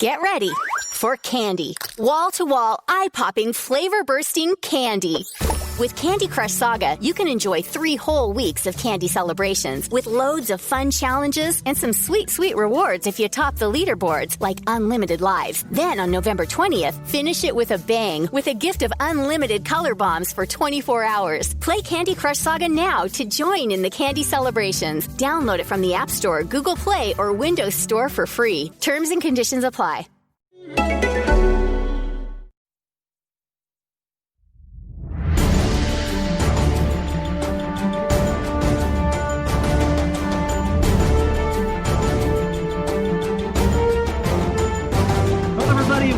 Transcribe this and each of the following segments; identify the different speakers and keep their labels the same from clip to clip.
Speaker 1: Get ready for candy. Wall-to-wall, eye-popping, flavor-bursting candy. With Candy Crush Saga, you can enjoy 3 whole weeks of candy celebrations with loads of fun challenges and some sweet, sweet rewards if you top the leaderboards, like unlimited lives. Then on November 20th, finish it with a bang with a gift of unlimited color bombs for 24 hours. Play Candy Crush Saga now to join in the candy celebrations. Download it from the App Store, Google Play, or Windows Store for free. Terms and conditions apply.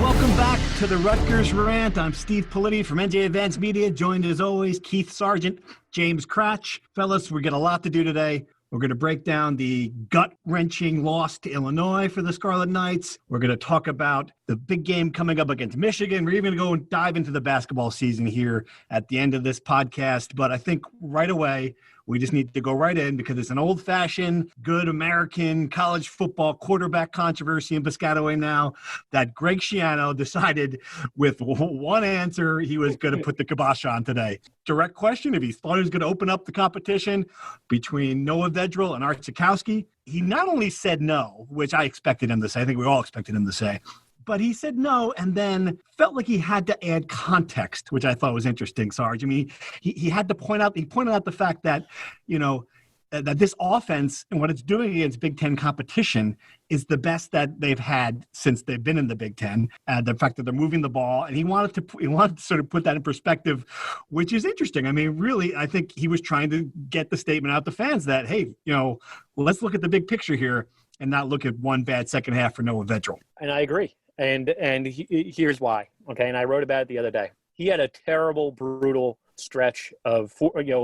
Speaker 2: Welcome back to the Rutgers Rant. I'm Steve Politi from NJ Advanced Media, joined as always Keith Sargent, James Cratch. Fellas, we got a lot to do today. We're going to break down the gut-wrenching loss to Illinois for the Scarlet Knights. We're going to talk about the big game coming up against Michigan. We're even going to go and dive into the basketball season here at the end of this podcast. But I think right away, we just need to go right in because it's an old-fashioned, good American college football quarterback controversy in Piscataway now that Greg Schiano decided with one answer he was going to put the kibosh on today. Direct question, if he thought he was going to open up the competition between Noah Vedral and Art Sikowski, he not only said no, which I expected him to say, I think we all expected him to say, but he said no and then felt like he had to add context, which I thought was interesting, Sarge. I mean, he had to point out the fact that, you know, that this offense and what it's doing against Big Ten competition is the best that they've had since they've been in the Big Ten. The fact that they're moving the ball, and he wanted to sort of put that in perspective, which is interesting. I mean, really, I think he was trying to get the statement out to fans that, hey, you know, let's look at the big picture here and not look at one bad second half for Noah Vedral.
Speaker 3: And I agree. And here's why. Okay, and I wrote about it the other day. He had a terrible, brutal stretch of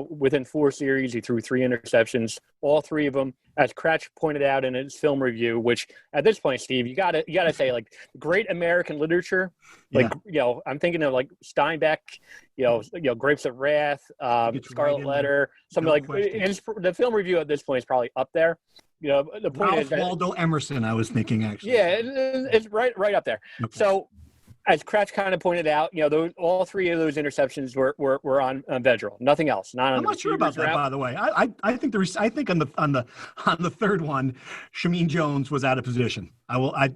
Speaker 3: within 4 series, he threw 3 interceptions, all 3 of them, as Cratch pointed out in his film review. Which at this point, Steve, you gotta say, like, great American literature. Like, I'm thinking of like Steinbeck, Grapes of Wrath, Scarlet Letter, something like. The film review at this point is probably up there. The point
Speaker 2: Ralph
Speaker 3: is that,
Speaker 2: Waldo Emerson, I was thinking, actually.
Speaker 3: Yeah, it's right up there. Okay. So, as Cratch kind of pointed out, all 3 of those interceptions were on Vedral, nothing else.
Speaker 2: I'm not sure about that, by the way. I think on the third one, Shameem Jones was out of position.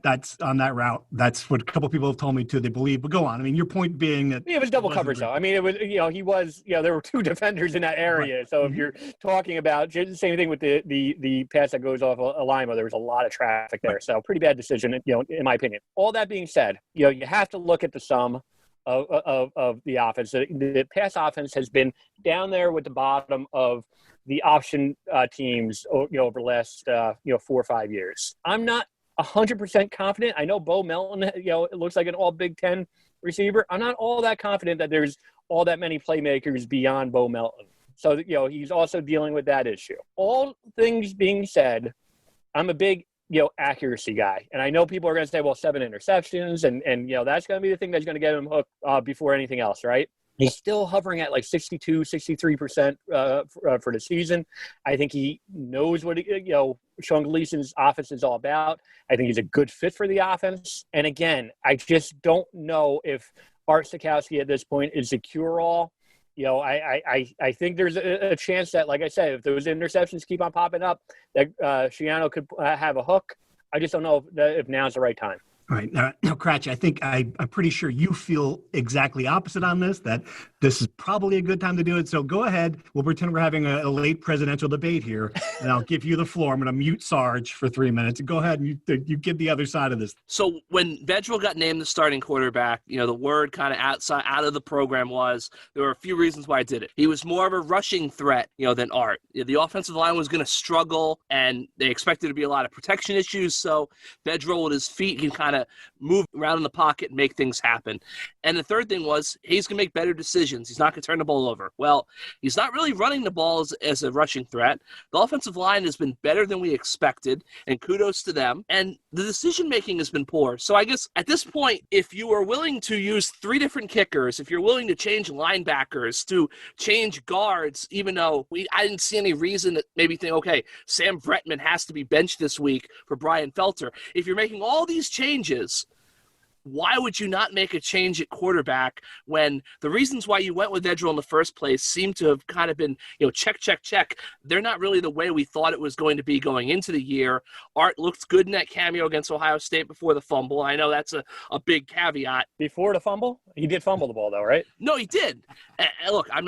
Speaker 2: That's on that route. That's what a couple of people have told me too. They believe, but go on. I mean, your point being that
Speaker 3: it was double coverage, though. I mean, it was he was there were 2 defenders in that area. Right. So if you're talking about the same thing with the pass that goes off Lima, there was a lot of traffic there. Right. So pretty bad decision, in my opinion. All that being said, you have to look at the sum of the offense. The pass offense has been down there with the bottom of the option teams over the last 4 or 5 years. I'm not 100% confident. I know Bo Melton, it looks like an all Big Ten receiver. I'm not all that confident that there's all that many playmakers beyond Bo Melton. So, he's also dealing with that issue. All things being said, I'm a big accuracy guy. And I know people are going to say, well, 7 interceptions and that's going to be the thing that's going to get him hooked before anything else, right? He's still hovering at like 62, 63% for the season. I think he knows what Sean Gleason's offense is all about. I think he's a good fit for the offense. And again, I just don't know if Art Sikowski at this point is a cure-all. I think there's a chance that, like I said, if those interceptions keep on popping up, that Schiano could have a hook. I just don't know if now's the right time.
Speaker 2: All right. Now, Cratch, I think I'm pretty sure you feel exactly opposite on this, that this is probably a good time to do it. So go ahead. We'll pretend we're having a late presidential debate here, and I'll give you the floor. I'm going to mute Sarge for 3 minutes. Go ahead and you give the other side of this.
Speaker 4: So when Vedral got named the starting quarterback, the word kind of out of the program was there were a few reasons why I did it. He was more of a rushing threat, than Art. The offensive line was going to struggle, and they expected to be a lot of protection issues. So Vedral with his feet can kind of move around in the pocket and make things happen. And the third thing was he's going to make better decisions. He's not going to turn the ball over. Well, he's not really running the ball as a rushing threat. The offensive line has been better than we expected, and kudos to them. And the decision-making has been poor. So I guess at this point, if you are willing to use 3 different kickers, if you're willing to change linebackers, to change guards, even though I didn't see any reason that maybe think, okay, Sam Bretman has to be benched this week for Brian Felter. If you're making all these changes, why would you not make a change at quarterback when the reasons why you went with Vedral in the first place seem to have kind of been, check, check, check. They're not really the way we thought it was going to be going into the year. Art looked good in that cameo against Ohio State before the fumble. I know that's a big caveat.
Speaker 3: Before the fumble? He did fumble the ball, though, right?
Speaker 4: No, he did. Look, I'm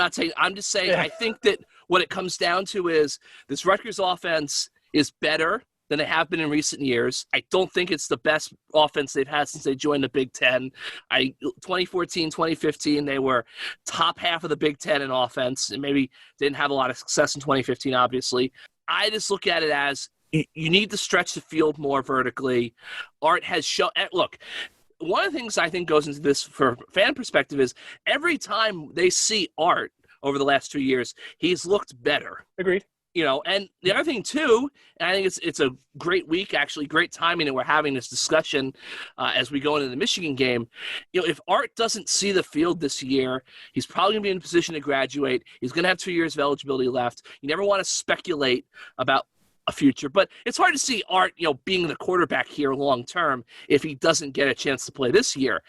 Speaker 4: just saying, I think that what it comes down to is this Rutgers offense is better than they have been in recent years. I don't think it's the best offense they've had since they joined the Big Ten. 2014, 2015, they were top half of the Big Ten in offense, and maybe didn't have a lot of success in 2015, obviously. I just look at it as you need to stretch the field more vertically. Art has shown – look, one of the things I think goes into this for fan perspective is every time they see Art over the last 2 years, he's looked better.
Speaker 3: Agreed.
Speaker 4: And the other thing, too, and I think it's a great week, actually, great timing that we're having this discussion as we go into the Michigan game. If Art doesn't see the field this year, he's probably going to be in a position to graduate. He's going to have 2 years of eligibility left. You never want to speculate about a future, but it's hard to see Art, being the quarterback here long term if he doesn't get a chance to play this year.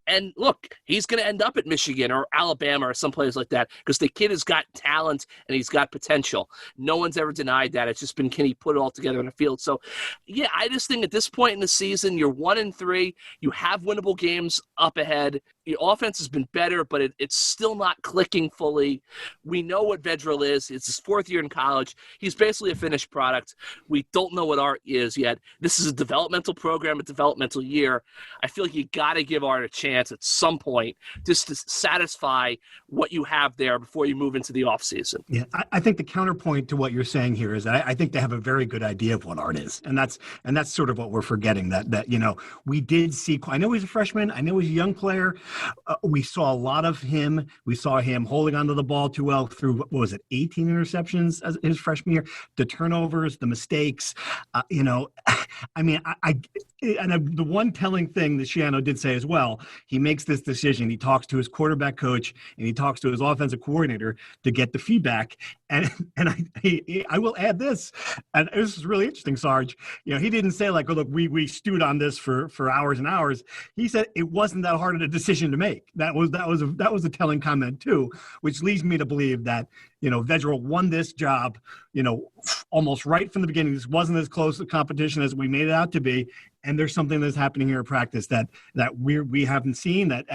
Speaker 4: And look, he's going to end up at Michigan or Alabama or someplace like that because the kid has got talent and he's got potential. No one's ever denied that. It's just been, can he put it all together in the field? So, yeah, I just think at this point in the season, you're 1-3. You have winnable games up ahead. Your offense has been better, but it's still not clicking fully. We know what Vedral is. It's his 4th year in college. He's basically a finished product. We don't know what Art is yet. This is a developmental program, a developmental year. I feel like you got to give Art a chance at some point just to satisfy what you have there before you move into the offseason.
Speaker 2: Yeah, I think the counterpoint to what you're saying here is that I think they have a very good idea of what Art is. And that's sort of what we're forgetting, that we did see, I know he's a freshman, I know he's a young player. We saw a lot of him. We saw him holding onto the ball too well through, 18 interceptions as his freshman year, the turnovers, the mistakes, the one telling thing that Schiano did say as well, he makes this decision. He talks to his quarterback coach and he talks to his offensive coordinator to get the feedback. And I will add this, and this is really interesting, Sarge. He didn't say like, oh, look, we stewed on this for hours and hours. He said it wasn't that hard of a decision to make. That was a telling comment too, which leads me to believe that Vedral won this job, almost right from the beginning. This wasn't as close a competition as we made it out to be. And there's something that's happening here in practice that we haven't seen that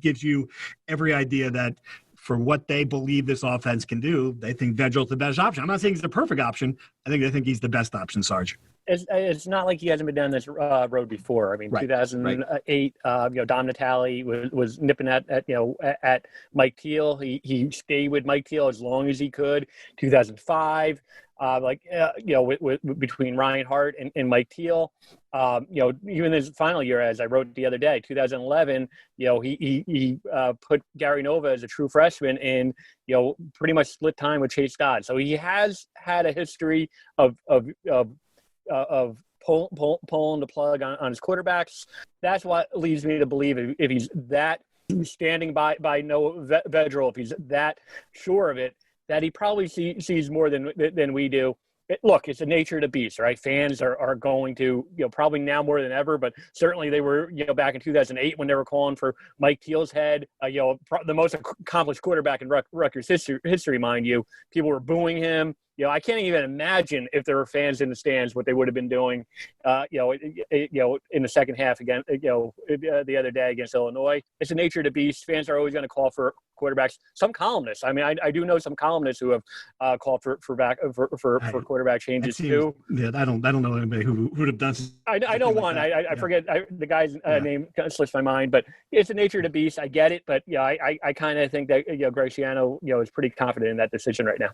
Speaker 2: gives you every idea that for what they believe this offense can do, they think Vedral's the best option. I'm not saying he's the perfect option. I think they think he's the best option, Sarge.
Speaker 3: It's not like he hasn't been down this road before. I mean, right. 2008, Dom Natale was nipping at Mike Teal. He stayed with Mike Teal as long as he could. 2005, between Ryan Hart and Mike Teal, even his final year, as I wrote the other day, 2011, he put Gary Nova as a true freshman and, pretty much split time with Chase Dodd. So he has had a history of pulling the plug on his quarterbacks. That's what leads me to believe if he's that standing by Noah Vedral, if he's that sure of it, that he probably sees more than we do. Look, it's the nature of the beast, right? Fans are going to, probably now more than ever, but certainly they were, back in 2008 when they were calling for Mike Teal's head, the most accomplished quarterback in Rutgers history, mind you. People were booing him. I can't even imagine if there were fans in the stands what they would have been doing, in the second half again, the other day against Illinois. It's the nature of the beast. Fans are always going to call for quarterbacks. Some columnists, I mean, I do know some columnists who have called for quarterback changes too. Yeah,
Speaker 2: I don't know anybody who would have done.
Speaker 3: I know one. Like I forget the guy's name slips my mind, but it's the nature of the beast. I get it, but I kind of think that Greg Schiano is pretty confident in that decision right now.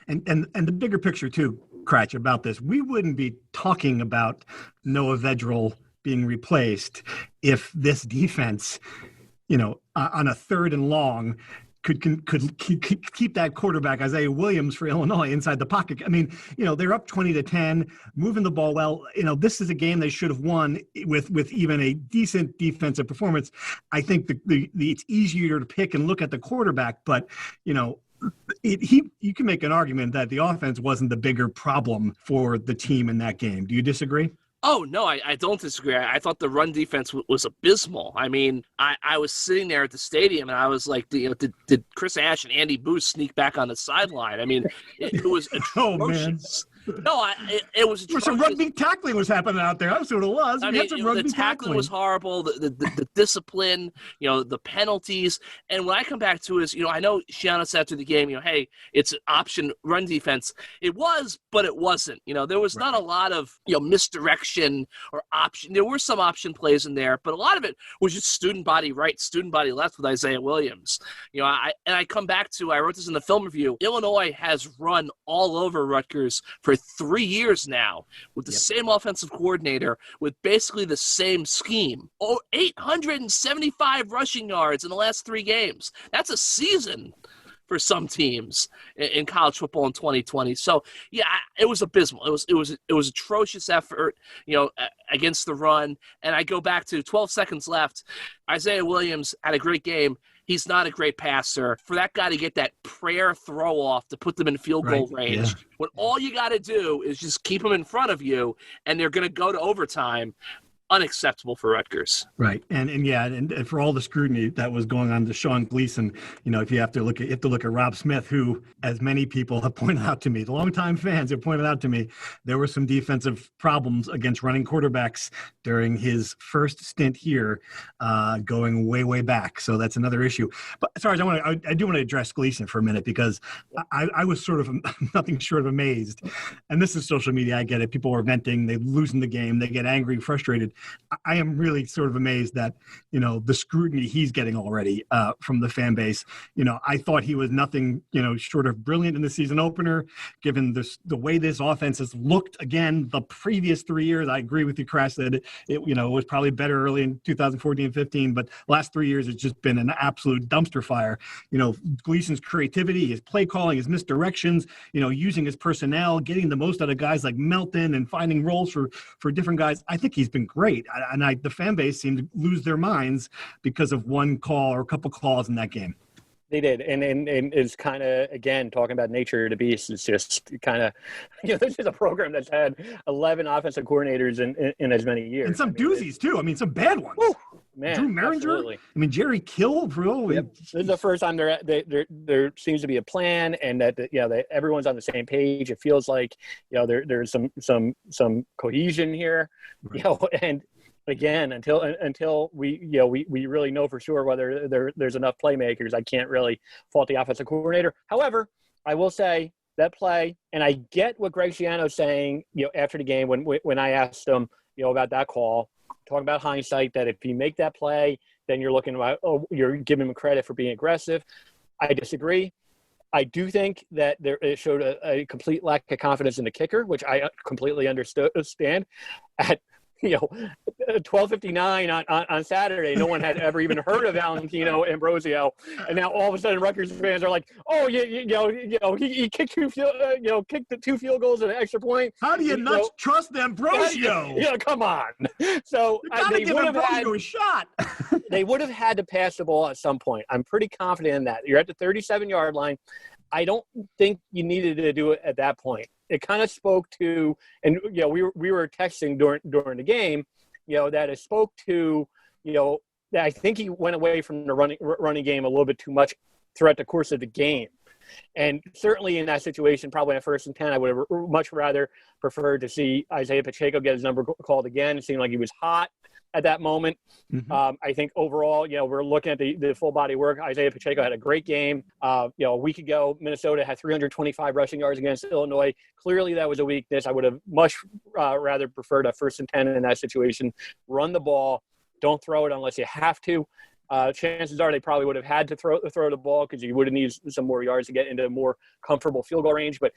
Speaker 2: And the bigger picture too, Cratch, about this, we wouldn't be talking about Noah Vedral being replaced if this defense, on a 3rd and long could keep that quarterback Isaiah Williams for Illinois inside the pocket. I mean, they're up 20-10, moving the ball well. This is a game they should have won with even a decent defensive performance. I think it's easier to pick and look at the quarterback, but you can make an argument that the offense wasn't the bigger problem for the team in that game. Do you disagree?
Speaker 4: Oh, no, I don't disagree. I thought the run defense was abysmal. I mean, I was sitting there at the stadium, and I was like, did Chris Ash and Andy Booth sneak back on the sideline? I mean, it was atrocious. No, it was atrocious.
Speaker 2: Some rugby tackling was happening out there. That's what it was.
Speaker 4: I mean, the tackling was horrible, the discipline, the penalties. And what I come back to is, I know Schiano said after the game, hey, it's an option run defense. It was, but it wasn't. There was not a lot of, misdirection or option. There were some option plays in there, but a lot of it was just student body right, student body left with Isaiah Williams. I come back to, I wrote this in the film review, Illinois has run all over Rutgers for 3 years now with the same offensive coordinator with basically the same scheme. 875 rushing yards in the last 3 games. That's a season for some teams in college football in 2020. So it was abysmal. It was atrocious effort, against the run. And I go back to 12 seconds left. Isaiah Williams had a great game. He's not a great passer. For that guy to get that prayer throw off to put them in field goal range, when all you got to do is just keep them in front of you, and they're going to go to overtime. Unacceptable for Rutgers.
Speaker 2: Right. And for all the scrutiny that was going on to Sean Gleason, if you have to look at Rob Smith, who, as many people have pointed out to me, the longtime fans have pointed out to me, there were some defensive problems against running quarterbacks during his first stint here, going way, way back. So that's another issue. But sorry, I do want to address Gleason for a minute, because I was sort of nothing short of amazed. And this is social media. I get it. People are venting. They losing the game. They get angry, frustrated. I am really sort of amazed that, the scrutiny he's getting already from the fan base. I thought he was nothing, short of brilliant in the season opener, given the way this offense has looked again the previous 3 years. I agree with you, Crash, that it was probably better early in 2014 and 15, but last 3 years it's just been an absolute dumpster fire. Gleason's creativity, his play calling, his misdirections, using his personnel, getting the most out of guys like Melton and finding roles for different guys. I think he's been great. And the fan base seemed to lose their minds because of one call or a couple calls in that game.
Speaker 3: They did. And it's kind of, again, talking about nature of the beast, it's just kind of, this is a program that's had 11 offensive coordinators in as many years.
Speaker 2: And some doozies, too. I mean, some bad ones. Woo!
Speaker 3: Man,
Speaker 2: Drew Maringer.
Speaker 3: Absolutely.
Speaker 2: I mean, Jerry Kill.
Speaker 3: Yep. This is the first time there seems to be a plan, and that everyone's on the same page. It feels like there's some cohesion here, right. And again, until we really know for sure whether there's enough playmakers, I can't really fault the offensive coordinator. However, I will say that play, and I get what Greg Schiano is saying, after the game when I asked him, about that call. Talking about hindsight, that if you make that play, then you're looking about, you're giving him credit for being aggressive. I disagree. I do think that it showed a complete lack of confidence in the kicker, which I completely understand. At 12:59 on Saturday, no one had ever even heard of Valentino Ambrosio, and now all of a sudden Rutgers fans are like, "Oh, he kicked kicked the 2 field goals and an extra point."
Speaker 2: How do you not trust Ambrosio?
Speaker 3: Come on. So
Speaker 2: they give Ambrosio a shot.
Speaker 3: They would have had to pass the ball at some point. I'm pretty confident in that. You're at the 37-yard line. I don't think you needed to do it at that point. It kind of spoke to, and we were texting during the game, that it spoke to, that I think he went away from the running game a little bit too much throughout the course of the game. And certainly in that situation, probably at 1st and 10, I would have much rather preferred to see Isaiah Pacheco get his number called again. It seemed like he was hot at that moment. Mm-hmm. I think overall, we're looking at the full body work. Isaiah Pacheco had a great game. A week ago, Minnesota had 325 rushing yards against Illinois. Clearly that was a weakness. I would have much rather preferred a 1st and 10 in that situation. Run the ball. Don't throw it unless you have to. Chances are they probably would have had to throw the ball, because you would have needed some more yards to get into a more comfortable field goal range. But,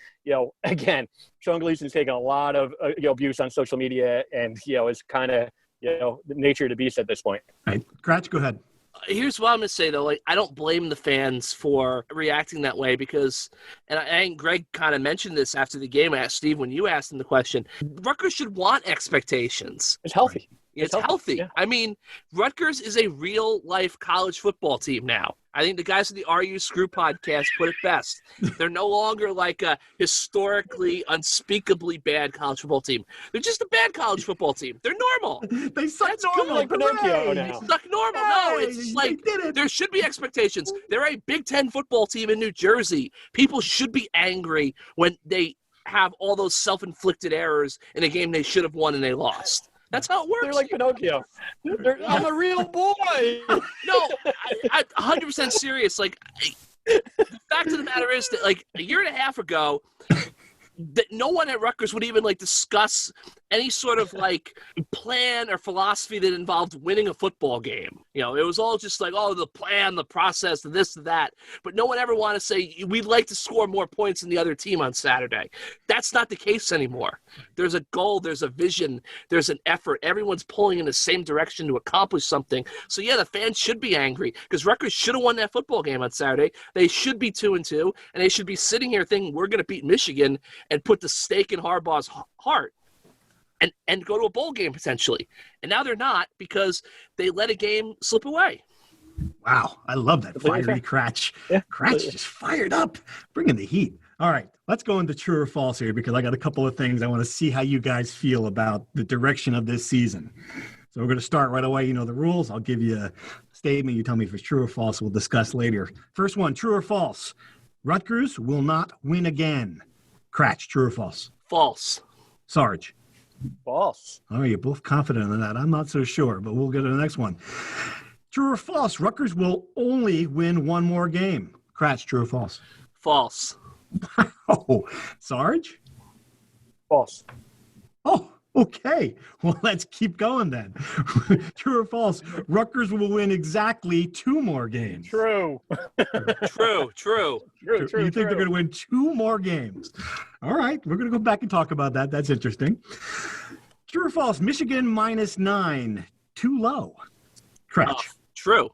Speaker 3: again, Sean Gleason's taken a lot of abuse on social media, and, is kind of, the nature of the beast at this point.
Speaker 2: All right. Gratch, go ahead.
Speaker 4: Here's what I'm going to say, though. I don't blame the fans for reacting that way, because, and I think Greg kind of mentioned this after the game. I asked Steve when you asked him the question, Rutgers should want expectations.
Speaker 3: It's healthy.
Speaker 4: It's healthy.
Speaker 3: Yeah.
Speaker 4: I mean, Rutgers is a real-life college football team now. I think the guys at the Are You Screw podcast put it best. They're no longer like a historically, unspeakably bad college football team. They're just a bad college football team. They're normal.
Speaker 2: They suck
Speaker 4: That's
Speaker 2: normal.
Speaker 3: like Pinocchio
Speaker 2: Hooray!
Speaker 3: now.
Speaker 4: They suck normal. No,
Speaker 2: Hey,
Speaker 4: it's just
Speaker 2: they
Speaker 4: like
Speaker 2: did it.
Speaker 4: there should be expectations. They're a Big Ten football team in New Jersey. People should be angry when they have all those self-inflicted errors in a game they should have won and they lost. That's how it works.
Speaker 3: They're like Pinocchio. I'm a real boy.
Speaker 4: No, I'm 100% serious. Like, the fact of the matter is that, like, a year and a half ago, that no one at Rutgers would even, like, discuss any sort of, like, plan or philosophy that involved winning a football game. You know, it was all just like, oh, the plan, the process, the this, the that. But no one ever wanted to say, we'd like to score more points than the other team on Saturday. That's not the case anymore. There's a goal, there's a vision, there's an effort. Everyone's pulling in the same direction to accomplish something. So, yeah, the fans should be angry because Rutgers should have won that football game on Saturday. They should be 2-2, and they should be sitting here thinking we're going to beat Michigan and put the stake in Harbaugh's heart and go to a bowl game potentially. And now they're not because they let a game slip away.
Speaker 2: Wow, I love that fiery Cratch.
Speaker 3: Yeah.
Speaker 2: Cratch just fired up, bringing the heat. All right, let's go into true or false here because I got a couple of things I want to see how you guys feel about the direction of this season. So we're going to start right away. You know the rules. I'll give you a statement. You tell me if it's true or false. We'll discuss later. First one, true or false? Rutgers will not win again. Cratch, true or false?
Speaker 4: False.
Speaker 2: Sarge?
Speaker 3: False.
Speaker 2: Oh, you're both confident in that. I'm not so sure, but we'll go to the next one. True or false? Rutgers will only win one more game. Cratch, true or false?
Speaker 4: False.
Speaker 2: Oh, Sarge?
Speaker 3: False.
Speaker 2: Oh, okay. Well, let's keep going then. True or false? Rutgers will win exactly 2 more games.
Speaker 3: True.
Speaker 4: True.
Speaker 2: You think they're going to win 2 more games? All right. We're going to go back and talk about that. That's interesting. True or false? Michigan -9. Too low. Cratch.
Speaker 4: True.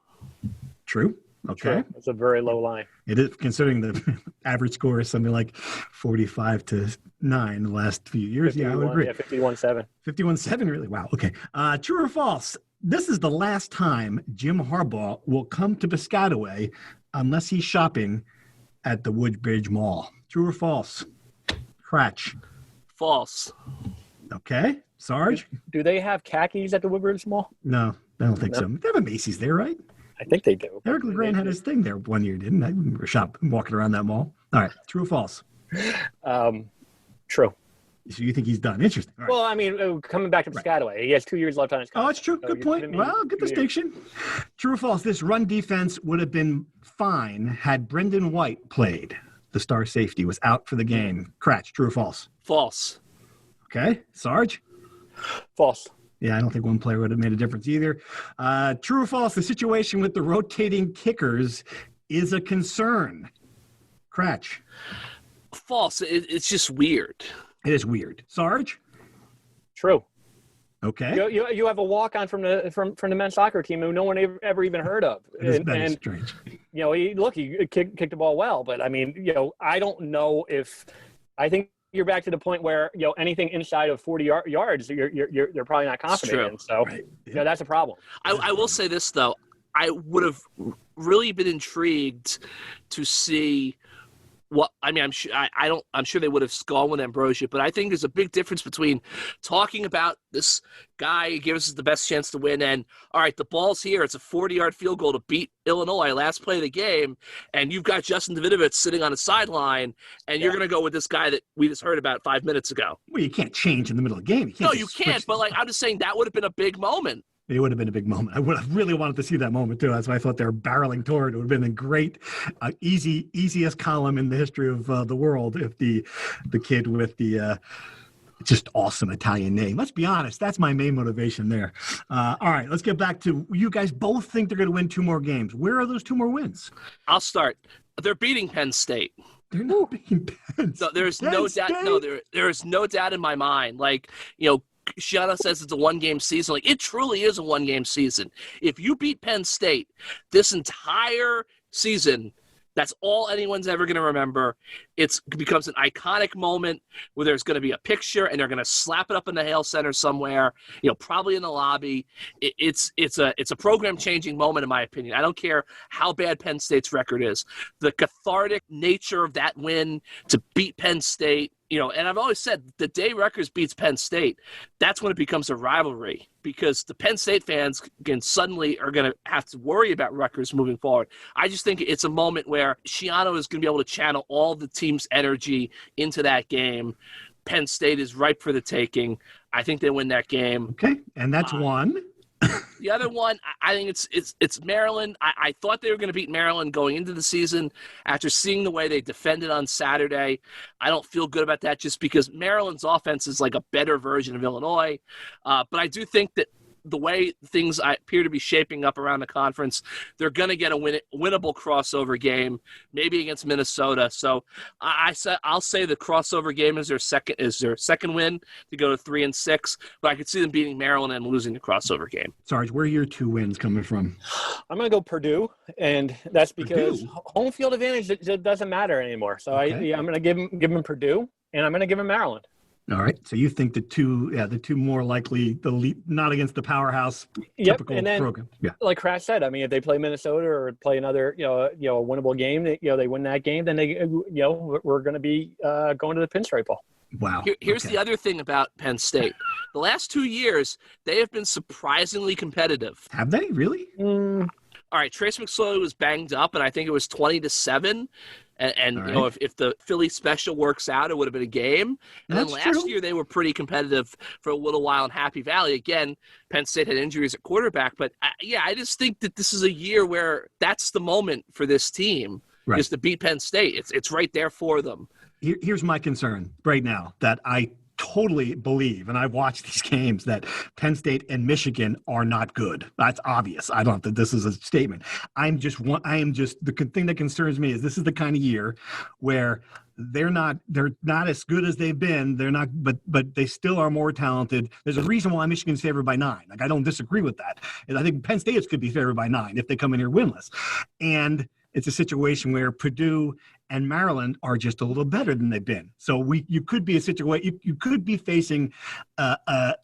Speaker 2: True. Okay.
Speaker 3: True. That's a very low line.
Speaker 2: It is, considering the average score is something like 45-9 the last few years. Yeah, I would agree.
Speaker 3: Yeah, 51-7.
Speaker 2: 51-7, really? Wow. Okay. True or false? This is the last time Jim Harbaugh will come to Piscataway unless he's shopping at the Woodbridge Mall. True or false? Cratch.
Speaker 4: False.
Speaker 2: Okay. Sarge?
Speaker 3: Do they have khakis at the Woodbridge Mall?
Speaker 2: No, I don't think
Speaker 3: No.
Speaker 2: so. They have a Macy's there, right?
Speaker 3: I think they do.
Speaker 2: Eric LeGrand had his thing there one year, didn't I? Remember walking around that mall. All right. True or false?
Speaker 3: True.
Speaker 2: So you think he's done? Interesting. All right.
Speaker 3: Well, I mean, coming back to Piscataway, he has 2 years left on his contract.
Speaker 2: Oh, that's true.
Speaker 3: So
Speaker 2: Good
Speaker 3: you're
Speaker 2: point.
Speaker 3: giving me
Speaker 2: Well, good
Speaker 3: 2 years.
Speaker 2: distinction. True or false? This run defense would have been fine had Brendan White played. The star safety was out for the game. Cratch, true or false?
Speaker 4: False.
Speaker 2: Okay. Sarge?
Speaker 3: False.
Speaker 2: Yeah, I don't think one player would have made a difference either. True or false? The situation with the rotating kickers is a concern. Cratch?
Speaker 4: False. It's just weird.
Speaker 2: It is weird. Sarge?
Speaker 3: True.
Speaker 2: Okay.
Speaker 3: You have a walk-on from the men's soccer team who no one ever even heard of.
Speaker 2: That is strange.
Speaker 3: You know, he kicked the ball well, but I mean, I don't know if I think you're back to the point where anything inside of 40 yards, you're probably not confident in. So
Speaker 2: Right.
Speaker 3: that's a problem.
Speaker 4: I will say this though, I would have really been intrigued to see what I mean. I'm sure they would have gone with Ambrosia, but I think there's a big difference between talking about this guy gives us the best chance to win, and all right, the ball's here. It's a 40-yard field goal to beat Illinois last play of the game, and you've got Justin Davidovich sitting on a sideline, and you're going to go with this guy that we just heard about 5 minutes ago.
Speaker 2: Well, you can't change in the middle of the game.
Speaker 4: You can't. But I'm just saying that would have been a big moment.
Speaker 2: It would have been a big moment. I would have really wanted to see that moment too. That's why I thought they were barreling toward. It would have been a great, easiest column in the history of the world if the kid with the just awesome Italian name. Let's be honest. That's my main motivation there. All right, let's get back to you guys. Both think they're going to win 2 more games. Where are those 2 more wins?
Speaker 4: I'll start. They're beating Penn State.
Speaker 2: They're not beating Penn.
Speaker 4: So there's no doubt. No, there is no doubt in my mind. Schiano says it's a 1-game season. It truly is a 1-game season. If you beat Penn State, this entire season That's all anyone's ever going to remember. It becomes an iconic moment where there's going to be a picture and they're going to slap it up in the Hale Center somewhere, probably in the lobby. It's a program-changing moment, in my opinion. I don't care how bad Penn State's record is. The cathartic nature of that win to beat Penn State, and I've always said the day Rutgers beats Penn State, that's when it becomes a rivalry, because the Penn State fans suddenly are going to have to worry about Rutgers moving forward. I just think it's a moment where Schiano is going to be able to channel all the team's energy into that game. Penn State is ripe for the taking. I think they win that game.
Speaker 2: Okay, and that's one.
Speaker 4: The other one, I think it's Maryland. I thought they were going to beat Maryland going into the season. After seeing the way they defended on Saturday, I don't feel good about that, just because Maryland's offense is like a better version of Illinois. But I do think that the way things appear to be shaping up around the conference, they're going to get a winnable crossover game, maybe against Minnesota. So I'll say the crossover game is their second win to go to 3-6. But I could see them beating Maryland and losing the crossover game.
Speaker 2: Sarge, where are your 2 wins coming from?
Speaker 3: I'm going to go Purdue, and that's because home field advantage it doesn't matter anymore. So
Speaker 2: okay.
Speaker 3: I'm going to give them Purdue, and I'm going to give them Maryland.
Speaker 2: All right. So you think the two more likely, not against the powerhouse typical
Speaker 3: and then,
Speaker 2: program. Yeah.
Speaker 3: Like Crash said, I mean, if they play Minnesota or play another, a winnable game, they win that game, then we're going to be going to the Pinstripe Bowl.
Speaker 2: Wow.
Speaker 4: Here's the other thing about Penn State. The last 2 years, they have been surprisingly competitive.
Speaker 2: Have they really?
Speaker 4: All right. Trace McSorley was banged up, and I think it was 20-7. And right. If the Philly special works out, it would have been a game. And then last year they were pretty competitive for a little while in Happy Valley. Again, Penn State had injuries at quarterback. But, I just think that this is a year where that's the moment for this team, right, is to beat Penn State. It's right there for them.
Speaker 2: Here's my concern right now that I totally believe, and I've watched these games, that Penn State and Michigan are not good. That's obvious. I don't think this is a statement. The thing that concerns me is this is the kind of year where they're not as good as they've been. They're not, but they still are more talented. There's a reason why Michigan's favored by 9. Like, I don't disagree with that. And I think Penn State could be favored by 9 if they come in here winless. And it's a situation where Purdue and Maryland are just a little better than they've been. So you could be you could be facing a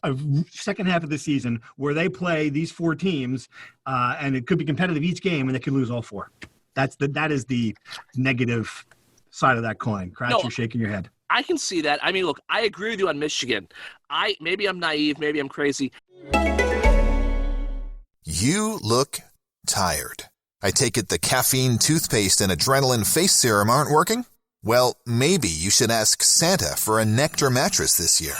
Speaker 2: second half of the season where they play these 4 teams, and it could be competitive each game, and they could lose all 4. That is the negative side of that coin. Cratch, you're shaking your head.
Speaker 4: I can see that. I mean, look, I agree with you on Michigan. Maybe I'm naive, maybe I'm crazy.
Speaker 5: You look tired. I take it the caffeine, toothpaste, and adrenaline face serum aren't working? Well, maybe you should ask Santa for a Nectar mattress this year.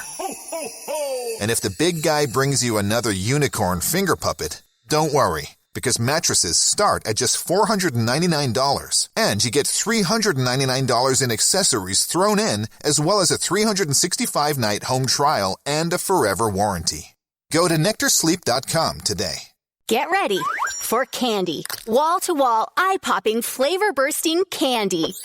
Speaker 5: And if the big guy brings you another unicorn finger puppet, don't worry, because mattresses start at just $499. And you get $399 in accessories thrown in, as well as a 365-night home trial and a forever warranty. Go to NectarSleep.com today.
Speaker 1: Get ready for candy. Wall-to-wall, eye-popping, flavor-bursting candy.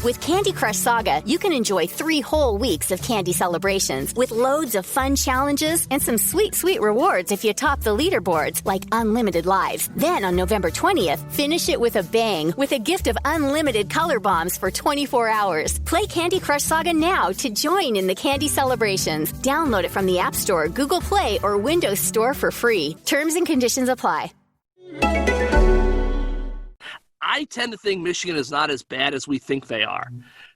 Speaker 1: With Candy Crush Saga, you can enjoy 3 whole weeks of candy celebrations with loads of fun challenges and some sweet, sweet rewards if you top the leaderboards, like unlimited lives. Then on November 20th, finish it with a bang with a gift of unlimited color bombs for 24 hours. Play Candy Crush Saga now to join in the candy celebrations. Download it from the App Store, Google Play, or Windows Store for free. Terms and conditions apply.
Speaker 4: I tend to think Michigan is not as bad as we think they are.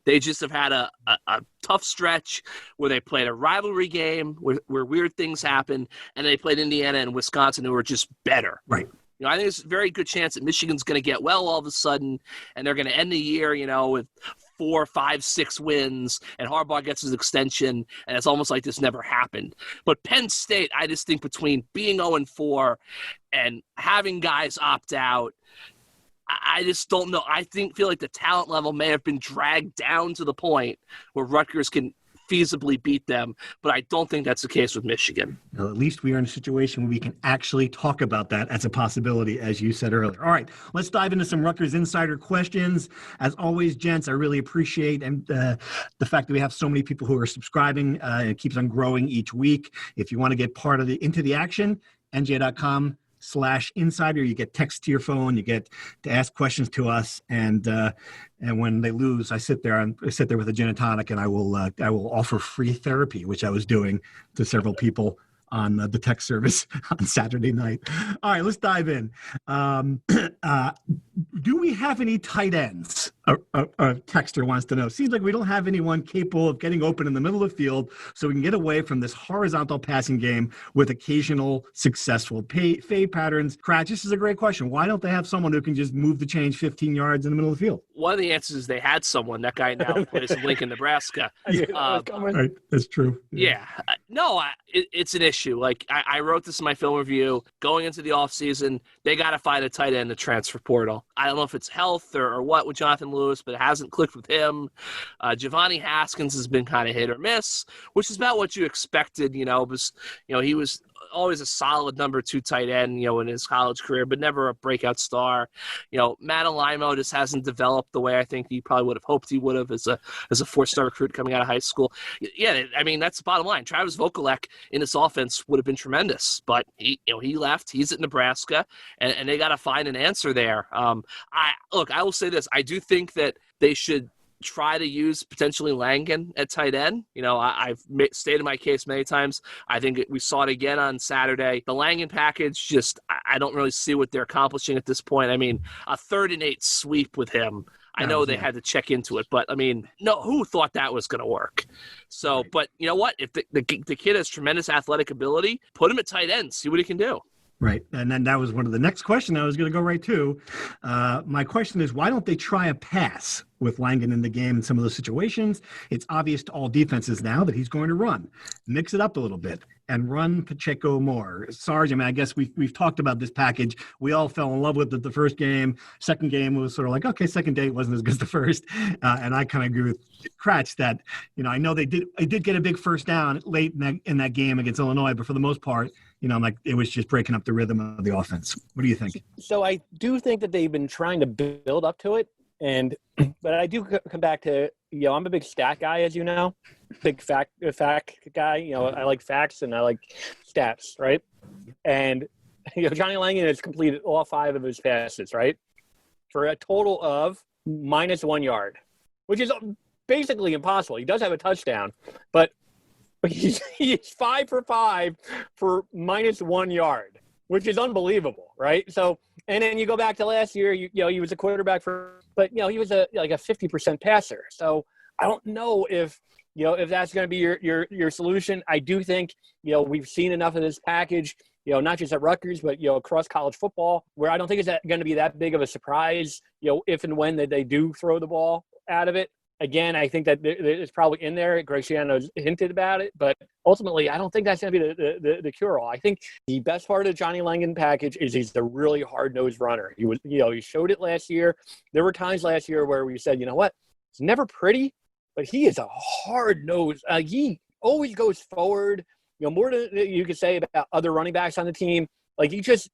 Speaker 4: They just have had a tough stretch where they played a rivalry game where weird things happen, and they played Indiana and Wisconsin, who are just better.
Speaker 2: Right.
Speaker 4: I think there's a very good chance that Michigan's going to get well all of a sudden, and they're going to end the year, with 4, 5, 6 wins, and Harbaugh gets his extension, and it's almost like this never happened. But Penn State, I just think between being 0-4 and having guys opt out, I just don't know. I feel like the talent level may have been dragged down to the point where Rutgers can feasibly beat them, but I don't think that's the case with Michigan.
Speaker 2: Well, at least we are in a situation where we can actually talk about that as a possibility, as you said earlier. All right, let's dive into some Rutgers Insider questions. As always, gents, I really appreciate the fact that we have so many people who are subscribing. It keeps on growing each week. If you want to get part of into the action, NJ.com. Rutgers.com/insider. You get text to your phone. You get to ask questions to us. And when they lose, I sit there with a gin and tonic, and I will offer free therapy, which I was doing to several people on the text service on Saturday night. All right, let's dive in. Do we have any tight ends? A texter wants to know. Seems like we don't have anyone capable of getting open in the middle of the field so we can get away from this horizontal passing game with occasional successful fade patterns. Kratch, this is a great question. Why don't they have someone who can just move the chains 15 yards in the middle of the field?
Speaker 4: One of the answers is they had someone. That guy now plays in Lincoln, Nebraska.
Speaker 2: Right, that's true.
Speaker 4: Yeah. It's an issue. Like, I wrote this in my film review. Going into the offseason, they got to find a tight end in the transfer portal. I don't know if it's health or what with Jonathan Lewis, but it hasn't clicked with him. Giovanni Haskins has been kind of hit or miss, which is about what you expected. He was always a solid number 2 tight end, in his college career, but never a breakout star. Matt Alimo just hasn't developed the way I think he probably would have hoped he would have as a 4-star recruit coming out of high school. Yeah, I mean, that's the bottom line. Travis Vokalek in this offense would have been tremendous, but he left. He's at Nebraska, and they got to find an answer there. I will say this. I do think that they should try to use potentially Langan at tight end. I've stated my case many times. I think we saw it again on Saturday. The Langan package, I don't really see what they're accomplishing at this point. I mean, a 3rd and 8 sweep with him. I know they had to check into it, but I mean, no, who thought that was going to work? So, right. But you know what? If the kid has tremendous athletic ability, put him at tight end, see what he can do.
Speaker 2: Right. And then that was one of the next questions I was going to go right to. My question is, why don't they try a pass with Langan in the game in some of those situations? It's obvious to all defenses now that he's going to run. Mix it up a little bit and run Pacheco more. Sarge, I mean, I guess we've talked about this package. We all fell in love with it the first game. Second game was sort of like, okay, second day wasn't as good as the first. And I kind of agree with Kratch that, I know they did get a big first down late in that game against Illinois, but for the most part, I'm like, it was just breaking up the rhythm of the offense. What do you think?
Speaker 3: So I do think that they've been trying to build up to it. But I do come back to, I'm a big stat guy, as you know, big fact guy. I like facts and I like stats, right? And, Johnny Langan has completed all 5 of his passes, right? For a total of -1 yard, which is basically impossible. He does have a touchdown, but he's 5 for 5 for -1 yard, which is unbelievable, right? So, and then you go back to last year, he was a quarterback but he was a 50% passer. So I don't know if that's going to be your solution. I do think, we've seen enough of this package, not just at Rutgers, but, across college football, where I don't think it's going to be that big of a surprise, if and when they do throw the ball out of it. Again, I think that it's probably in there. Greg Schiano hinted about it, but ultimately, I don't think that's going to be the cure-all. I think the best part of the Johnny Langan package is he's a really hard-nosed runner. He showed it last year. There were times last year where we said, you know what, it's never pretty, but he is a hard-nosed. He always goes forward. More than you could say about other running backs on the team. Like he just,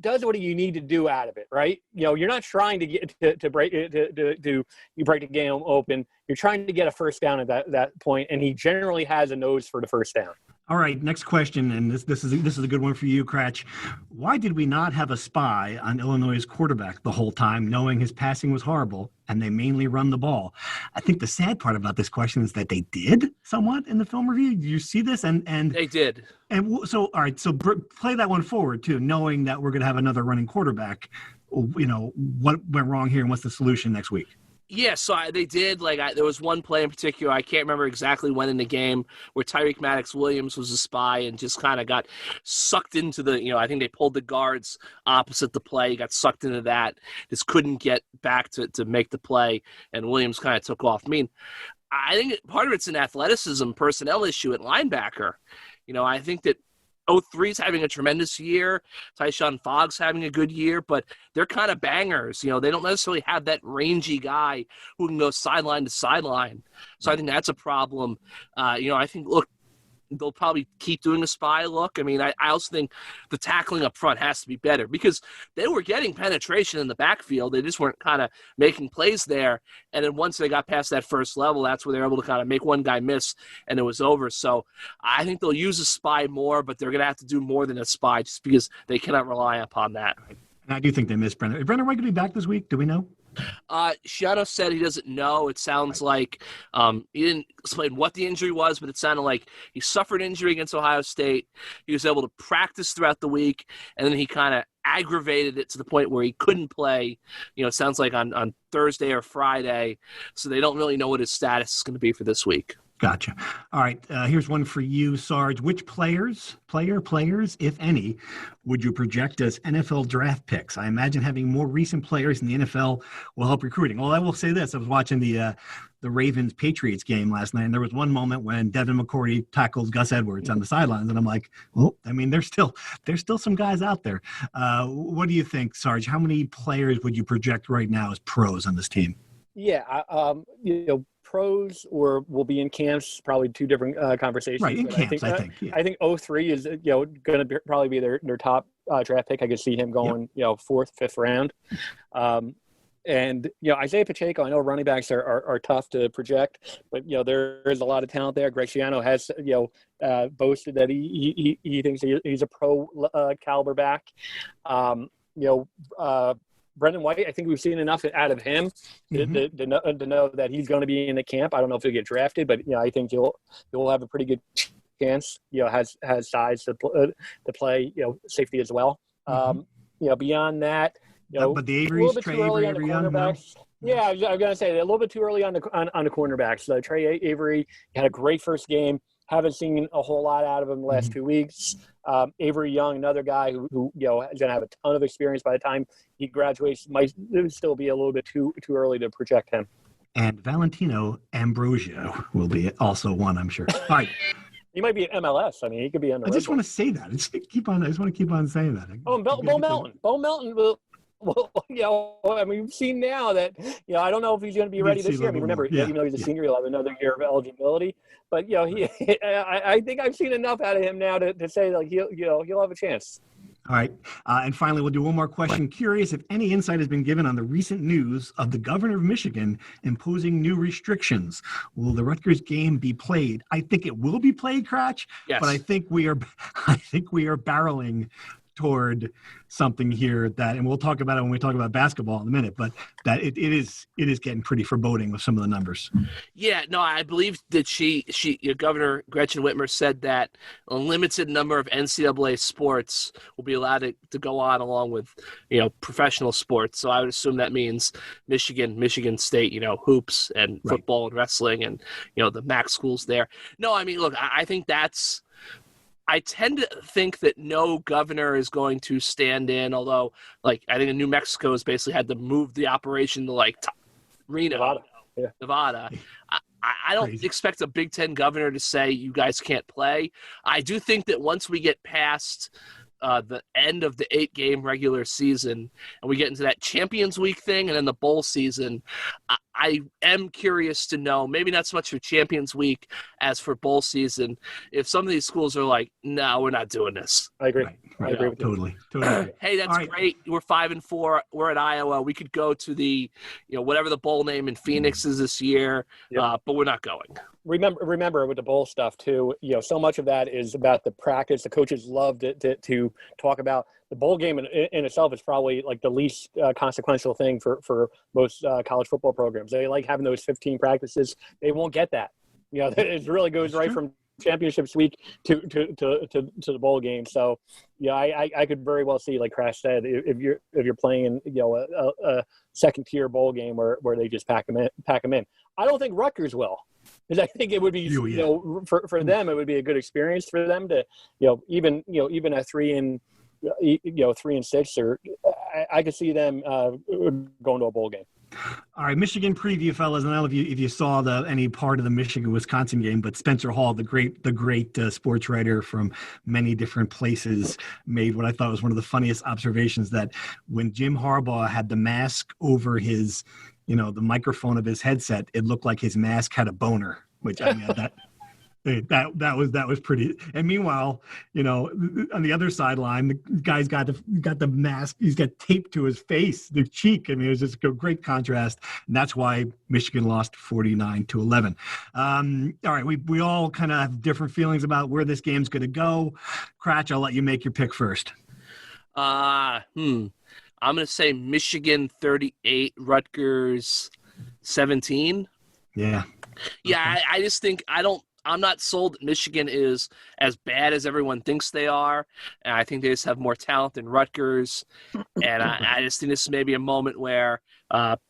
Speaker 3: does what you need to do out of it, right? You're not trying to get to break you break the game open. You're trying to get a first down at that point, and he generally has a nose for the first down.
Speaker 2: All right, next question, and this is a good one for you, Kratch. Why did we not have a spy on Illinois' quarterback the whole time, knowing his passing was horrible and they mainly run the ball? I think the sad part about this question is that they did somewhat in the film review. Did you see this? And
Speaker 4: they did.
Speaker 2: And so, all right, so play that one forward too, knowing that we're going to have another running quarterback. What went wrong here, and what's the solution next week?
Speaker 4: Yeah, so they did. There was one play in particular, I can't remember exactly when in the game, where Tyreek Maddox-Williams was a spy and just kind of got sucked into I think they pulled the guards opposite the play. He got sucked into that. Just couldn't get back to make the play, and Williams kind of took off. I mean, I think part of it's an athleticism personnel issue at linebacker. I think that 03's having a tremendous year. Tyshawn Fogg's having a good year, but they're kind of bangers. They don't necessarily have that rangy guy who can go sideline to sideline. So I think that's a problem. I think, look, they'll probably keep doing a spy look. I mean, I also think the tackling up front has to be better because they were getting penetration in the backfield. They just weren't kind of making plays there. And then once they got past that first level, that's where they were able to kind of make one guy miss, and it was over. So I think they'll use a spy more, but they're going to have to do more than a spy just because they cannot rely upon that.
Speaker 2: And I do think they miss Brendan. Is Brendan White going to be back this week? Do we know?
Speaker 4: Schiano said he doesn't know. It sounds like he didn't explain what the injury was, but it sounded like he suffered injury against Ohio State. He was able to practice throughout the week, and then he kind of aggravated it to the point where he couldn't play. It sounds like on Thursday or Friday, so they don't really know what his status is going to be for this week.
Speaker 2: Gotcha. All right. Here's one for you, Sarge. Which players, if any, would you project as NFL draft picks? I imagine having more recent players in the NFL will help recruiting. Well, I will say this. I was watching the Ravens-Patriots game last night, and there was one moment when Devin McCourty tackled Gus Edwards on the sidelines, and I'm like, well, I mean, there's still some guys out there. What do you think, Sarge? How many players would you project right now as pros on this team?
Speaker 3: Yeah, pros will be in camps, probably two different conversations.
Speaker 2: Right, in camps, I think. Yeah.
Speaker 3: I think 03 is going to probably be their top draft pick. I could see him going, fourth, fifth round. And Isaiah Pacheco, I know running backs are tough to project, but there is a lot of talent there. Greg Schiano has boasted that he thinks he's a pro caliber back. Brendan White, I think we've seen enough out of him to know that he's going to be in the camp. I don't know if he'll get drafted, but I think he'll have a pretty good chance. Has size to play. Safety as well. Beyond that,
Speaker 2: but the Avery's, Trey Avery, on the cornerbacks.
Speaker 3: Yeah, I was going to say a little bit too early on the cornerbacks. Trey Avery had a great first game. Haven't seen a whole lot out of him the last 2 weeks. Avery Young, another guy who is going to have a ton of experience by the time he graduates. Might still be a little bit too early to project him.
Speaker 2: And Valentino Ambrosio will be also one, I'm sure. All right.
Speaker 3: He might be an MLS. I mean, he could be on the
Speaker 2: I just want to say that. I just want to keep on saying that.
Speaker 3: Bo Melton. Bo Melton will. Well, I mean, we've seen now that, I don't know if he's going to be ready this year. I mean, remember, even though he's a senior, he'll have another year of eligibility. But, I think I've seen enough out of him now to say, like, he'll have a chance.
Speaker 2: All right. And finally, we'll do one more question. Curious if any insight has been given on the recent news of the governor of Michigan imposing new restrictions. Will the Rutgers game be played? I think it will be played, Cratch. Yes. But I think we are barreling toward something here and we'll talk about it when we talk about basketball in a minute, but that it is getting pretty foreboding with some of the numbers.
Speaker 4: Yeah, no, I believe that Governor Gretchen Whitmer said that a limited number of NCAA sports will be allowed to go on along with, professional sports. So I would assume that means Michigan State, hoops and football and wrestling and, the MAC schools there. No, I mean, look, I think I tend to think that no governor is going to stand in, although, I think New Mexico has basically had to move the operation to, Reno, Nevada. I don't expect a Big Ten governor to say you guys can't play. I do think that once we get past the end of the 8-game regular season and we get into that Champions Week thing and then the bowl season, I am curious to know, maybe not so much for Champions Week as for bowl season, if some of these schools are like, no, we're not doing this.
Speaker 3: I agree. I agree with
Speaker 2: totally.
Speaker 4: Hey, that's great. We're 5-4. We're at Iowa. We could go to the, whatever the bowl name in Phoenix is this year, but we're not going.
Speaker 3: Remember with the bowl stuff too, so much of that is about the practice. The coaches love to talk about. The bowl game in itself is probably the least consequential thing for most college football programs. They like having those 15 practices. They won't get that. It really goes right from championships week to the bowl game. So, I could very well see, like Crash said, if you're playing a second tier bowl game where they just pack them in. I don't think Rutgers will. Because I think it would be, for them, it would be a good experience for them to, even at 3-6, or I could see them going to a bowl game.
Speaker 2: All right, Michigan preview, fellas. And I don't know if you saw any part of the Michigan-Wisconsin game, but Spencer Hall, the great sports writer from many different places, made what I thought was one of the funniest observations, that when Jim Harbaugh had the mask over his, the microphone of his headset, it looked like his mask had a boner, which I mean, That was pretty. And meanwhile, on the other sideline, the guy's got the mask. He's got tape to his face, the cheek. I mean, it was just a great contrast, and that's why Michigan lost 49-11. All right, we all kind of have different feelings about where this game's going to go. Cratch, I'll let you make your pick first.
Speaker 4: I'm going to say Michigan 38, Rutgers 17.
Speaker 2: Yeah.
Speaker 4: Yeah, okay. I just think I'm not sold that Michigan is as bad as everyone thinks they are. And I think they just have more talent than Rutgers. And I just think this is maybe a moment where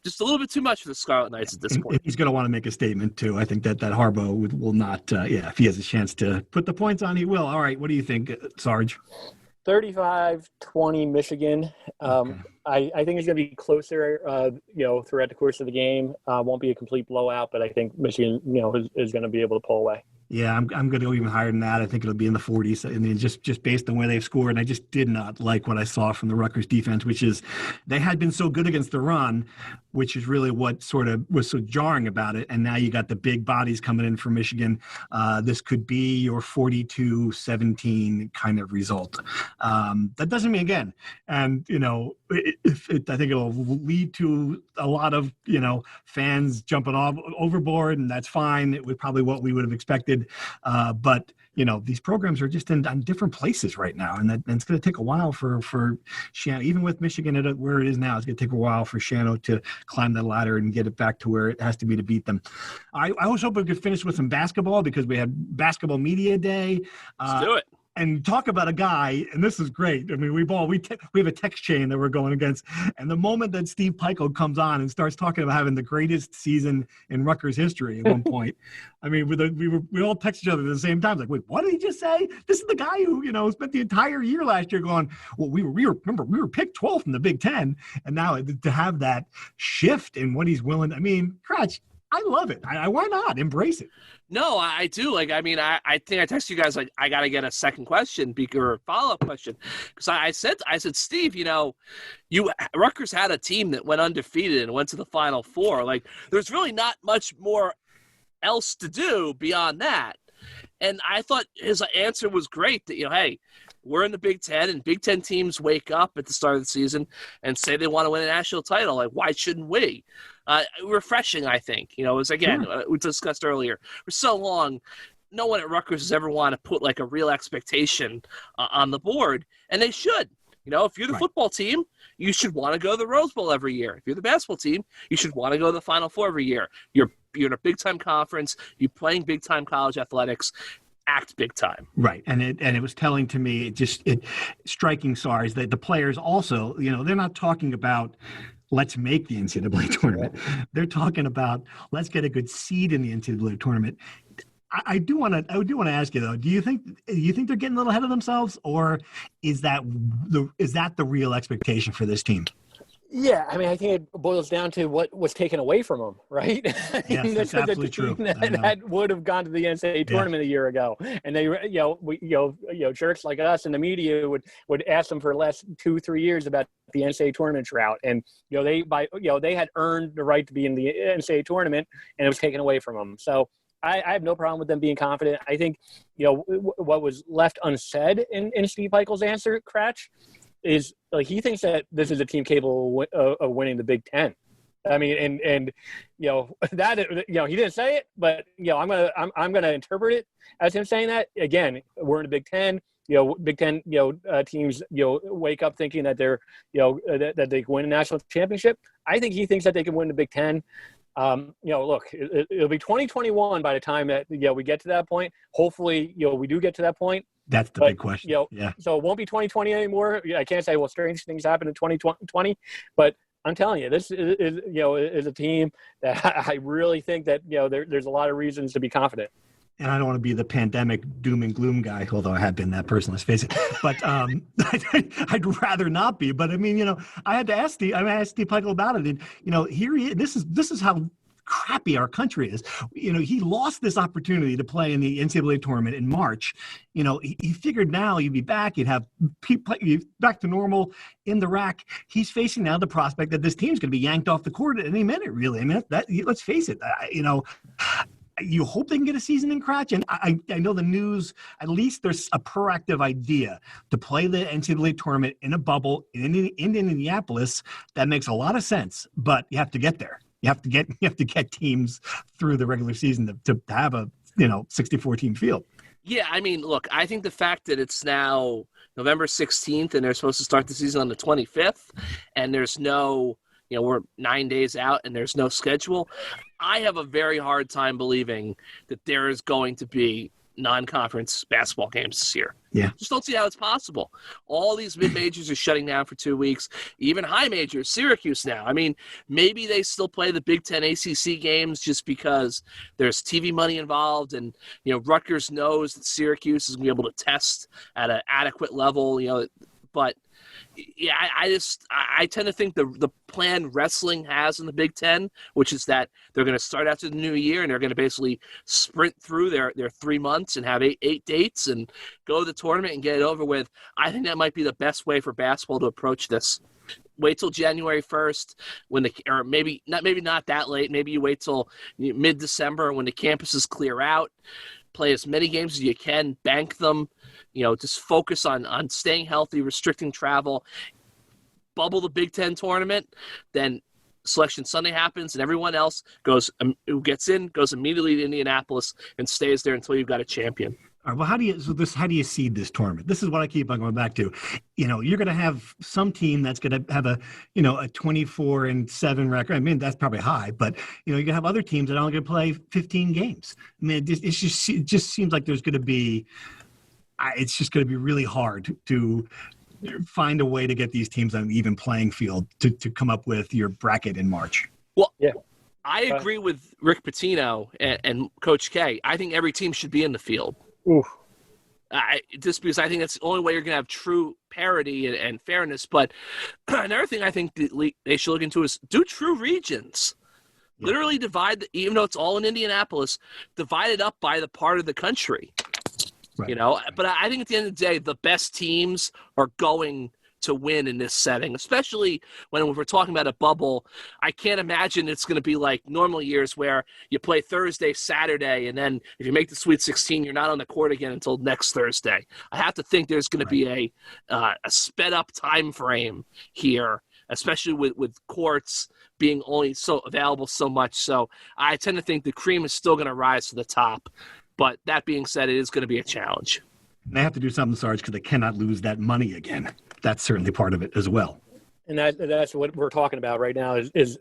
Speaker 4: just a little bit too much for the Scarlet Knights at this point.
Speaker 2: He's going to want to make a statement, too. I think that Harbaugh will not, if he has a chance to put the points on, he will. All right, what do you think, Sarge?
Speaker 3: 35-20 Michigan.
Speaker 2: Okay.
Speaker 3: I think it's going to be closer, throughout the course of the game. Won't be a complete blowout, but I think Michigan, is going to be able to pull away.
Speaker 2: Yeah, I'm going to go even higher than that. I think it'll be in the 40s. I mean, just based on where they've scored. And I just did not like what I saw from the Rutgers defense, which is they had been so good against the run, which is really what sort of was so jarring about it. And now you got the big bodies coming in for Michigan. This could be your 42-17 kind of result. That doesn't mean, again, and, I think it'll lead to a lot of, fans jumping overboard, and that's fine. It was probably what we would have expected. But these programs are just on different places right now, and it's going to take a while for Schiano, even with Michigan at where it is now, it's going to take a while for Schiano to climb that ladder and get it back to where it has to be to beat them. I was hoping we could finish with some basketball because we had basketball media day.
Speaker 4: Let's do it.
Speaker 2: And talk about a guy, and this is great. I mean, we have a text chain that we're going against, and the moment that Steve Pico comes on and starts talking about having the greatest season in Rutgers history at one point, I mean, we all text each other at the same time, like, wait, what did he just say? This is the guy who spent the entire year last year going, well, we were picked 12th in the Big Ten, and now to have that shift in what he's willing. I mean, Cratch, I love it. Why not embrace it?
Speaker 4: No, I do. I think I texted you guys, I got to get a second question or a follow-up question. Because I said, Steve, Rutgers had a team that went undefeated and went to the Final Four. There's really not much more else to do beyond that. And I thought his answer was great that, hey, we're in the Big Ten, and Big Ten teams wake up at the start of the season and say they want to win a national title. Why shouldn't we? Refreshing, I think. It was, again, we discussed earlier, for so long, no one at Rutgers has ever wanted to put a real expectation on the board, and they should. If you're the football team, you should want to go to the Rose Bowl every year. If you're the basketball team, you should want to go to the Final Four every year. You're in a big-time conference. You're playing big-time college athletics. Act big time. Right.
Speaker 2: And it was telling to me, striking SARS, that the players also, they're not talking about let's make the NCAA tournament. They're talking about let's get a good seed in the NCAA tournament. I do want to ask you though, do you think they're getting a little ahead of themselves, or is that the real expectation for this team?
Speaker 3: Yeah, I mean, I think it boils down to what was taken away from them, right?
Speaker 2: Yes, that's absolutely true.
Speaker 3: That would have gone to the NCAA tournament a year ago, and they, jerks like us in the media would ask them for the last 2-3 years about the NCAA tournament route, and they had earned the right to be in the NCAA tournament, and it was taken away from them. So I have no problem with them being confident. I think what was left unsaid in Steve Pikel's answer, Cratch, is he thinks that this is a team capable of winning the Big Ten. I mean, and that he didn't say it, but I'm gonna interpret it as him saying that. Again, we're in the Big Ten. Big Ten teams wake up thinking that they're that they can win a national championship. I think he thinks that they can win the Big Ten. Look, it'll be 2021 by the time that we get to that point. Hopefully, we do get to that point.
Speaker 2: That's the big question.
Speaker 3: Yeah. So it won't be 2020 anymore. I can't say, well, strange things happen in 2020, but I'm telling you, this is a team that I really think that there's a lot of reasons to be confident.
Speaker 2: And I don't want to be the pandemic doom and gloom guy, although I have been that person, let's face it. But I'd rather not be. But I mean, I had to ask Steve Pikel about it, and here he is. This is how crappy our country is. He lost this opportunity to play in the NCAA tournament in March. He figured now you'd be back, you'd have people back to normal in the rack. He's facing now the prospect that this team's going to be yanked off the court at any minute, really. I mean, let's face it, you hope they can get a season in Cratch. And I know the news, at least there's a proactive idea to play the NCAA tournament in a bubble in Indianapolis. That makes a lot of sense, but you have to get there. You have to get teams through the regular season to have a 64 team field.
Speaker 4: Yeah, I mean, look, I think the fact that it's now November 16th and they're supposed to start the season on the 25th, and there's no, we're 9 days out and there's no schedule, I have a very hard time believing that there is going to be non-conference basketball games this year.
Speaker 2: Yeah.
Speaker 4: Just don't see how it's possible. All these mid-majors are shutting down for 2 weeks. Even high majors, Syracuse now. I mean, maybe they still play the Big Ten ACC games just because there's TV money involved, and, Rutgers knows that Syracuse is going to be able to test at an adequate level, but yeah, I tend to think the plan wrestling has in the Big Ten, which is that they're going to start after the new year and they're going to basically sprint through their 3 months and have eight dates and go to the tournament and get it over with. I think that might be the best way for basketball to approach this. Wait till January 1st or maybe not that late. Maybe you wait till mid-December when the campuses clear out. Play as many games as you can, bank them, just focus on staying healthy, restricting travel, bubble the Big Ten tournament, then Selection Sunday happens and everyone else who gets in goes immediately to Indianapolis and stays there until you've got a champion.
Speaker 2: All right, well, how do you seed this tournament? This is what I keep on going back to. You're going to have some team that's going to have a 24-7 record. I mean, that's probably high, but you're going to have other teams that are only going to play 15 games. I mean, it just seems like there's going to be. It's just going to be really hard to find a way to get these teams on an even playing field to come up with your bracket in March.
Speaker 4: Well, yeah. I agree with Rick Pitino and Coach K. I think every team should be in the field.
Speaker 3: Oof.
Speaker 4: Just because I think that's the only way you're going to have true parity and fairness. But another thing I think they should look into is do true regions. Yeah. Literally divide, even though it's all in Indianapolis, divide it up by the part of the country. Right. But I think at the end of the day, the best teams are going to win in this setting, especially when we're talking about a bubble. I can't imagine it's going to be like normal years where you play Thursday, Saturday, and then if you make the Sweet 16, you're not on the court again until next Thursday. I have to think there's going to be a sped up time frame here, especially with courts being only so available so much. So I tend to think the cream is still going to rise to the top. But that being said, it is going to be a challenge.
Speaker 2: They have to do something, Sarge, because they cannot lose that money again. That's certainly part of it as well.
Speaker 3: And that's what we're talking about right now is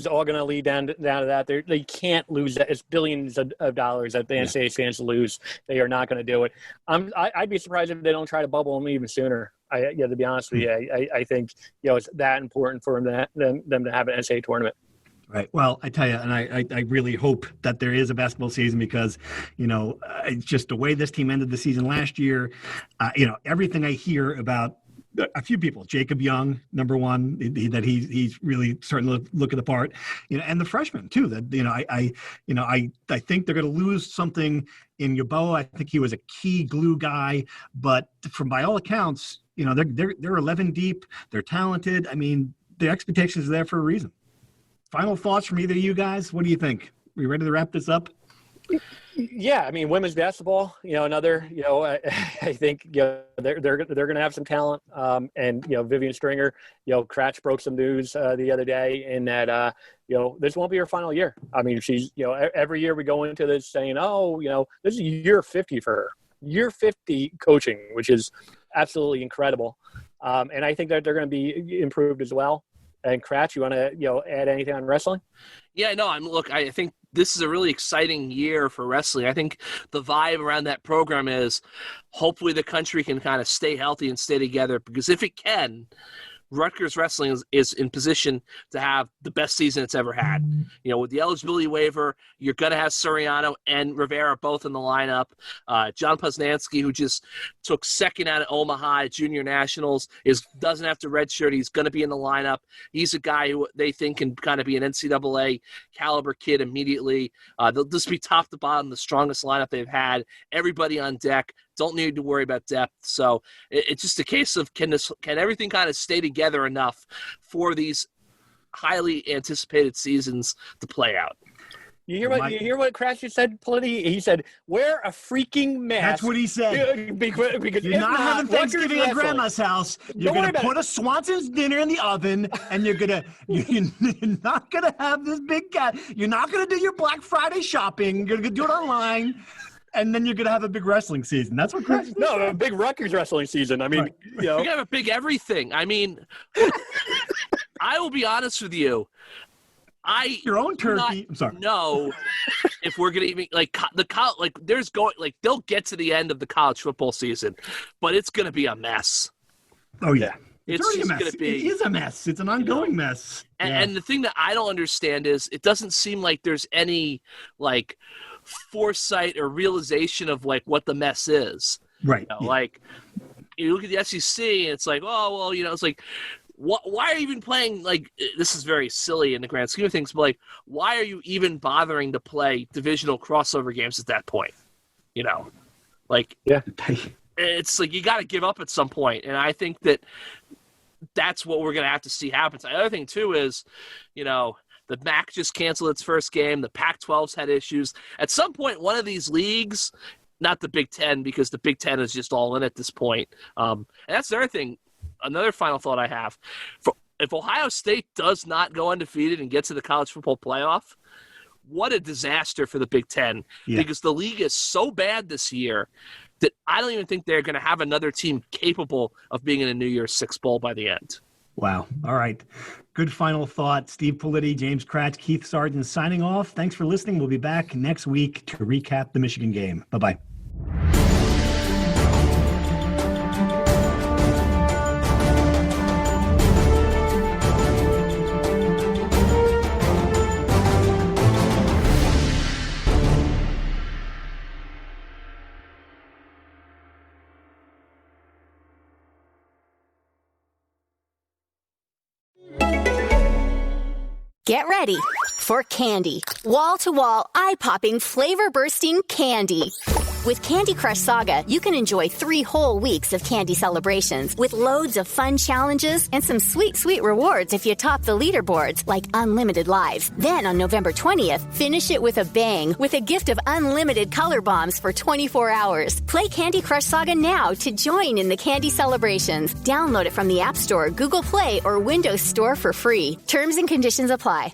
Speaker 3: all going to lead down to that. They can't lose that. It's billions of dollars that the NCAA stands to lose. They are not going to do it. I'd be surprised if they don't try to bubble them even sooner. To be honest with you, I think it's that important for them to have an NCAA tournament.
Speaker 2: Right. Well, I tell you, and I really hope that there is a basketball season because, it's just the way this team ended the season last year. Everything I hear about a few people, Jacob Young, number one, that he's really starting to look at the part, and the freshmen too. That I think they're going to lose something in Yeboah. I think he was a key glue guy, but by all accounts, they're 11 deep. They're talented. I mean, the expectations are there for a reason. Final thoughts from either of you guys? What do you think? Are you ready to wrap this up?
Speaker 3: Yeah, I mean, women's basketball, another, I think, they're going to have some talent. And, Vivian Stringer, Cratch broke some news the other day in that, this won't be her final year. I mean, she's, every year we go into this saying, this is year 50 for her. Year 50 coaching, which is absolutely incredible. And I think that they're going to be improved as well. And Cratch, you want to, add anything on wrestling?
Speaker 4: Yeah, no, I think this is a really exciting year for wrestling. I think the vibe around that program is hopefully the country can kind of stay healthy and stay together, because if it can, Rutgers wrestling is in position to have the best season it's ever had. With the eligibility waiver, you're going to have Soriano and Rivera both in the lineup. John Poznansky, who just took second out of Omaha at Junior Nationals, doesn't have to redshirt. He's going to be in the lineup. He's a guy who they think can kind of be an NCAA caliber kid immediately. They'll just be top to bottom, the strongest lineup they've had. Everybody on deck. Don't need to worry about depth. So it's just a case of can everything kind of stay together enough for these highly anticipated seasons to play out?
Speaker 3: You hear what Crash just said, Politi? He said, "Wear a freaking mask."
Speaker 2: That's what he said.
Speaker 3: Because
Speaker 2: you're not having Thanksgiving at Grandma's house. You're going to put a Swanson's dinner in the oven, and you're not going to have this big cat. You're not going to do your Black Friday shopping. You're going to do it online. And then you're going to have a big wrestling season. That's what Crash
Speaker 3: No, a big Rutgers wrestling season. I mean,
Speaker 2: right.
Speaker 4: You got to have a big everything. I mean, I will be honest with you.
Speaker 2: Your own turkey. I'm sorry.
Speaker 4: No, if we're gonna even they'll get to the end of the college football season, but it's gonna be a mess.
Speaker 2: Oh yeah,
Speaker 4: it's
Speaker 2: already a mess.
Speaker 4: Gonna be,
Speaker 2: it is a mess. It's an ongoing mess.
Speaker 4: And the thing that I don't understand is it doesn't seem like there's any like foresight or realization of like what the mess is.
Speaker 2: Right.
Speaker 4: Like you look at the SEC and it's like, oh well, it's like. Why are you even playing, like, this is very silly in the grand scheme of things, but, like, why are you even bothering to play divisional crossover games at that point? Like,
Speaker 2: yeah,
Speaker 4: it's like you got to give up at some point, and I think that's what we're going to have to see happen. The other thing, too, is, the MAC just canceled its first game. The Pac-12's had issues. At some point, one of these leagues, not the Big Ten, because the Big Ten is just all in at this point. And that's the other thing. Another final thought I have. If Ohio State does not go undefeated and get to the college football playoff, what a disaster for the Big Ten. Yeah. Because the league is so bad this year that I don't even think they're going to have another team capable of being in a New Year's Six Bowl by the end.
Speaker 2: Wow. All right. Good final thought. Steve Politi, James Kratz, Keith Sargent signing off. Thanks for listening. We'll be back next week to recap the Michigan game. Bye-bye.
Speaker 1: Get ready for candy. Wall-to-wall, eye-popping, flavor-bursting candy. With Candy Crush Saga, you can enjoy 3 whole weeks of candy celebrations with loads of fun challenges and some sweet, sweet rewards if you top the leaderboards, like unlimited lives. Then on November 20th, finish it with a bang with a gift of unlimited color bombs for 24 hours. Play Candy Crush Saga now to join in the candy celebrations. Download it from the App Store, Google Play, or Windows Store for free. Terms and conditions apply.